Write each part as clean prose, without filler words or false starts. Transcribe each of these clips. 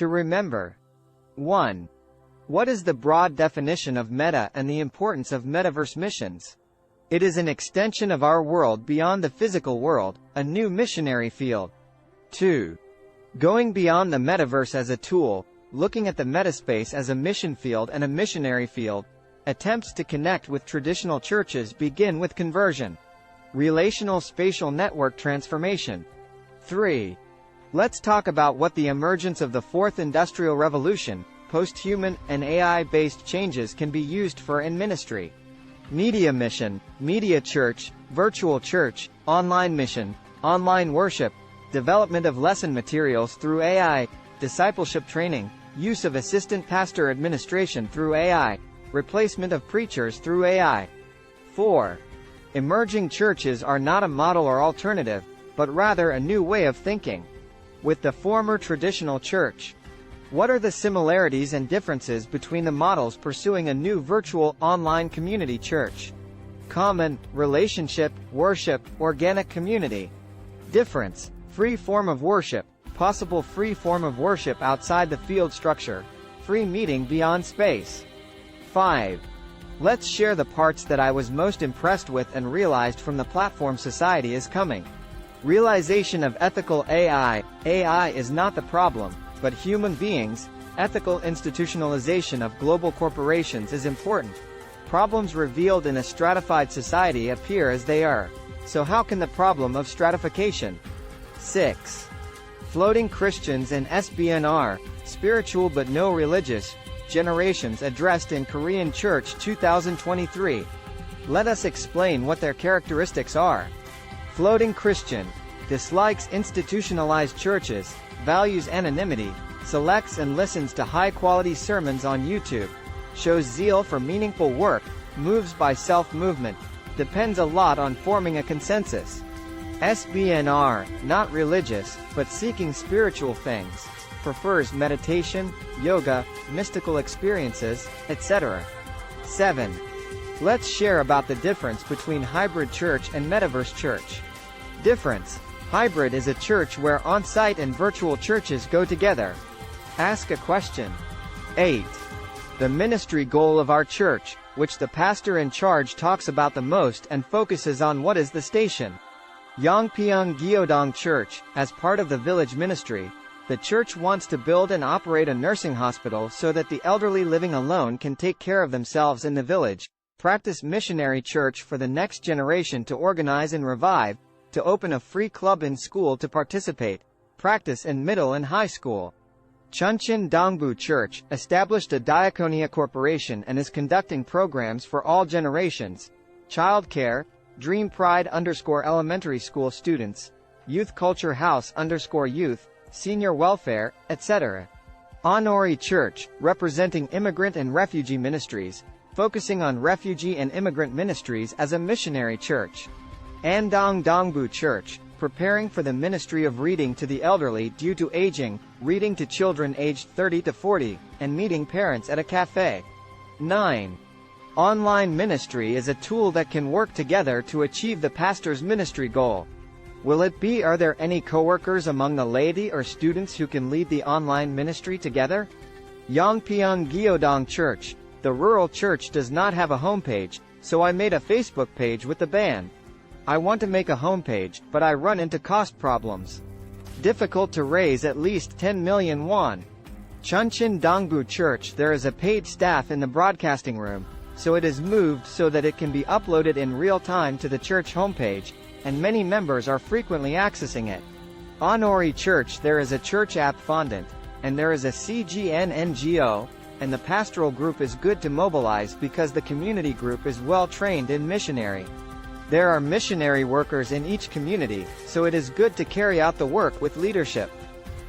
To remember. 1. What is the broad definition of meta and the importance of Metaverse missions? It is an extension of our world beyond the physical world, a new missionary field. 2. Going beyond the metaverse as a tool, looking at the metaspace as a mission field and a missionary field. Attempts to connect with traditional churches begin with conversion. Relational spatial network transformation. 3. Let's talk about what the emergence of the Fourth Industrial Revolution, post-human, and AI-based changes can be used for in ministry. Media mission, media church, virtual church, online mission, online worship, development of lesson materials through AI, discipleship training, use of assistant pastor administration through AI, replacement of preachers through AI. 4. Emerging churches are not a model or alternative, but rather a new way of thinking. With the former traditional church. What are the similarities and differences between the models pursuing a new virtual, online community church? Common, relationship, worship, organic community. Difference, free form of worship, possible free form of worship outside the field structure, free meeting beyond space. 5. Let's share the parts that I was most impressed with and realized from the platform society is coming. Realization of ethical AI. AI is not the problem, but human beings. Ethical institutionalization of global corporations is important. Problems revealed in a stratified society appear as they are. So how can the problem of stratification? 6. Floating Christians and SBNR, spiritual but no religious, generations addressed in Korean Church 2023. Let us explain what their characteristics are. Floating Christian, dislikes institutionalized churches, values anonymity, selects and listens to high-quality sermons on YouTube, shows zeal for meaningful work, moves by self-movement, depends a lot on forming a consensus. SBNR, not religious, but seeking spiritual things, prefers meditation, yoga, mystical experiences, etc. 7. Let's share about the difference between hybrid church and metaverse church. Difference. Hybrid is a church where on-site and virtual churches go together. Ask a question. 8. The ministry goal of our church, which the pastor in charge talks about the most and focuses on what is the station. Yongpyeong Gyeodong Church, as part of the village ministry, the church wants to build and operate a nursing hospital so that the elderly living alone can take care of themselves in the village, practice missionary church for the next generation to organize and revive, to open a free club in school to participate, practice in middle and high school. Chuncheon Dongbu Church, established a diaconia corporation and is conducting programs for all generations, child care, Dream Pride _elementary school students, Youth Culture House _youth, senior welfare, etc. Honori Church, representing immigrant and refugee ministries, focusing on refugee and immigrant ministries as a missionary church. Andong Dongbu Church, preparing for the ministry of reading to the elderly due to aging, reading to children aged 30 to 40, and meeting parents at a cafe. 9. Online ministry is a tool that can work together to achieve the pastor's ministry goal. Will it be? Are there any co-workers among the laity or students who can lead the online ministry together? Yongpyeong Gyeodong Church, the rural church does not have a homepage, so I made a Facebook page with the band. I want to make a homepage, but I run into cost problems. Difficult to raise at least 10 million won. Chuncheon Dongbu Church, there is a paid staff in the broadcasting room, so it is moved so that it can be uploaded in real time to the church homepage, and many members are frequently accessing it. Honori Church, there is a church app fondant, and there is a CGN NGO, and the pastoral group is good to mobilize because the community group is well trained in missionary. There are missionary workers in each community, so it is good to carry out the work with leadership.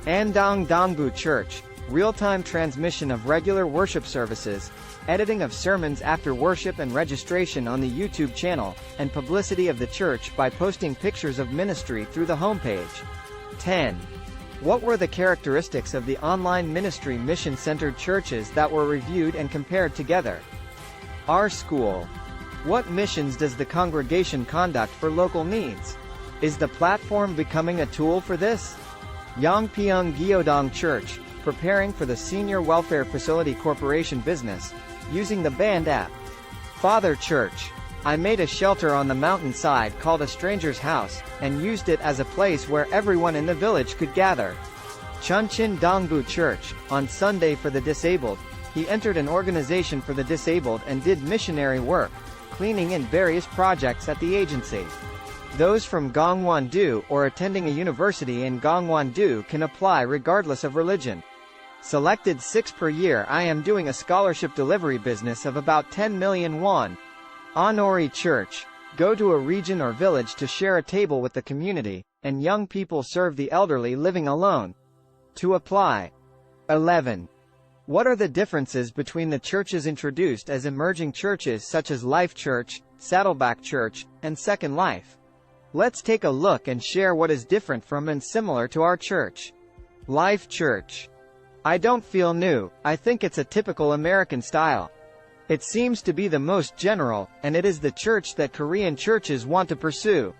Andong Dongbu Church, real-time transmission of regular worship services, editing of sermons after worship and registration on the YouTube channel, and publicity of the church by posting pictures of ministry through the homepage. 10. What were the characteristics of the online ministry mission-centered churches that were reviewed and compared together? Our school. What missions does the congregation conduct for local needs? Is the platform becoming a tool for this? Yongpyeong Gyeodong Church, preparing for the Senior Welfare Facility Corporation business, using the Band app. Father Church. I made a shelter on the mountainside called a stranger's house, and used it as a place where everyone in the village could gather. Chunchin Dongbu Church. On Sunday for the disabled, he entered an organization for the disabled and did missionary work, cleaning in various projects at the agency. Those from Gongwon-do or attending a university in Gongwon-do can apply regardless of religion. Selected 6 per year. I am doing a scholarship delivery business of about 10 million won. Honori Church. Go to a region or village to share a table with the community, and young people serve the elderly living alone. To apply. 11. What are the differences between the churches introduced as emerging churches such as Life Church, Saddleback Church, and Second Life? Let's take a look and share what is different from and similar to our church. Life Church. I don't feel new, I think it's a typical American style. It seems to be the most general, and it is the church that Korean churches want to pursue.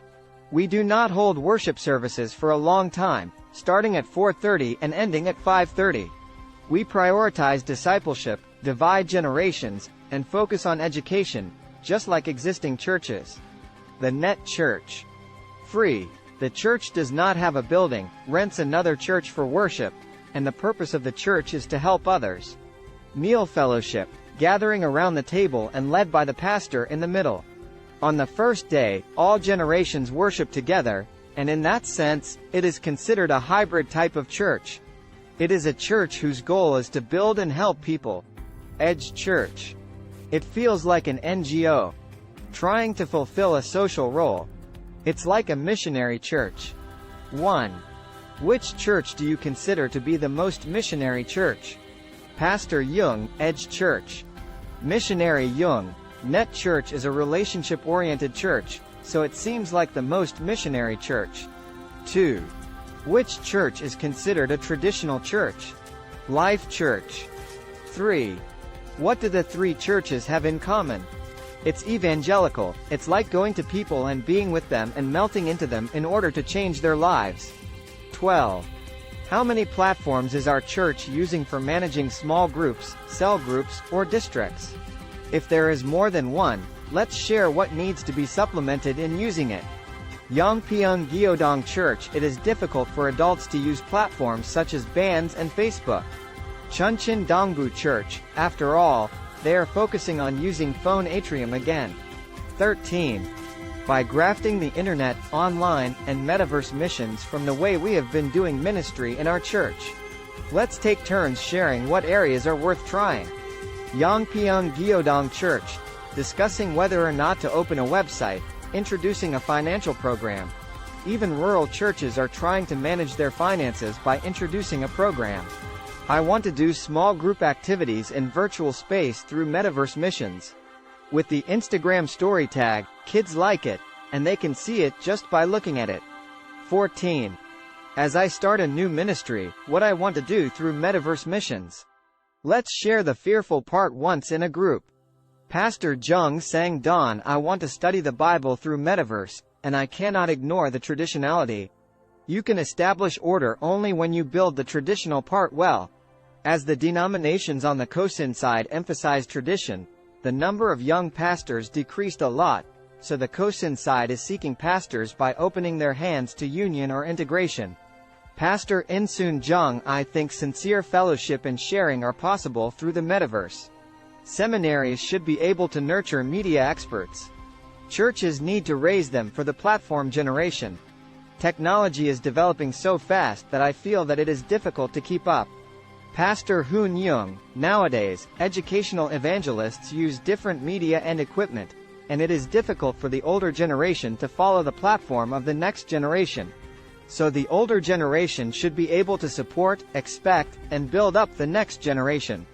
We do not hold worship services for a long time, starting at 4:30 and ending at 5:30. We prioritize discipleship, divide generations, and focus on education, just like existing churches. The Net Church. Free. The church does not have a building, rents another church for worship, and the purpose of the church is to help others. Meal Fellowship. Gathering around the table and led by the pastor in the middle. On the first day, all generations worship together, and in that sense, it is considered a hybrid type of church. It is a church whose goal is to build and help people. Edge Church. It feels like an NGO, trying to fulfill a social role. It's like a missionary church. 1. Which church do you consider to be the most missionary church? Pastor Jung, Edge Church. Missionary Jung. Net Church is a relationship-oriented church, so it seems like the most missionary church. 2. Which church is considered a traditional church? Life Church. 3. What do the 3 churches have in common? It's evangelical. It's like going to people and being with them and melting into them in order to change their lives. 12. How many platforms is our church using for managing small groups, cell groups, or districts? If there is more than one, let's share what needs to be supplemented in using it. Yongpyeong Gyeodong Church. It is difficult for adults to use platforms such as bands and Facebook. Chunchin Dongbu Church. After all, they are focusing on using phone atrium again. 13. By grafting the internet, online, and metaverse missions from the way we have been doing ministry in our church. Let's take turns sharing what areas are worth trying. Yongpyeong Gyeodong Church. Discussing whether or not to open a website, introducing a financial program. Even rural churches are trying to manage their finances by introducing a program. I want to do small group activities in virtual space through Metaverse Missions. With the Instagram story tag, kids like it, and they can see it just by looking at it. 14. As I start a new ministry, what I want to do through Metaverse Missions. Let's share the fearful part once in a group. Pastor Jung sang Dawn. I want to study the Bible through Metaverse, and I cannot ignore the traditionality. You can establish order only when you build the traditional part well. As the denominations on the Kosin side emphasize tradition, the number of young pastors decreased a lot, so the Kosin side is seeking pastors by opening their hands to union or integration. Pastor Insun Jung. I think sincere fellowship and sharing are possible through the metaverse. Seminaries should be able to nurture media experts. Churches need to raise them for the platform generation. Technology is developing so fast that I feel that it is difficult to keep up. Pastor Hoon Young. Nowadays, educational evangelists use different media and equipment, and it is difficult for the older generation to follow the platform of the next generation. So the older generation should be able to support, expect, and build up the next generation.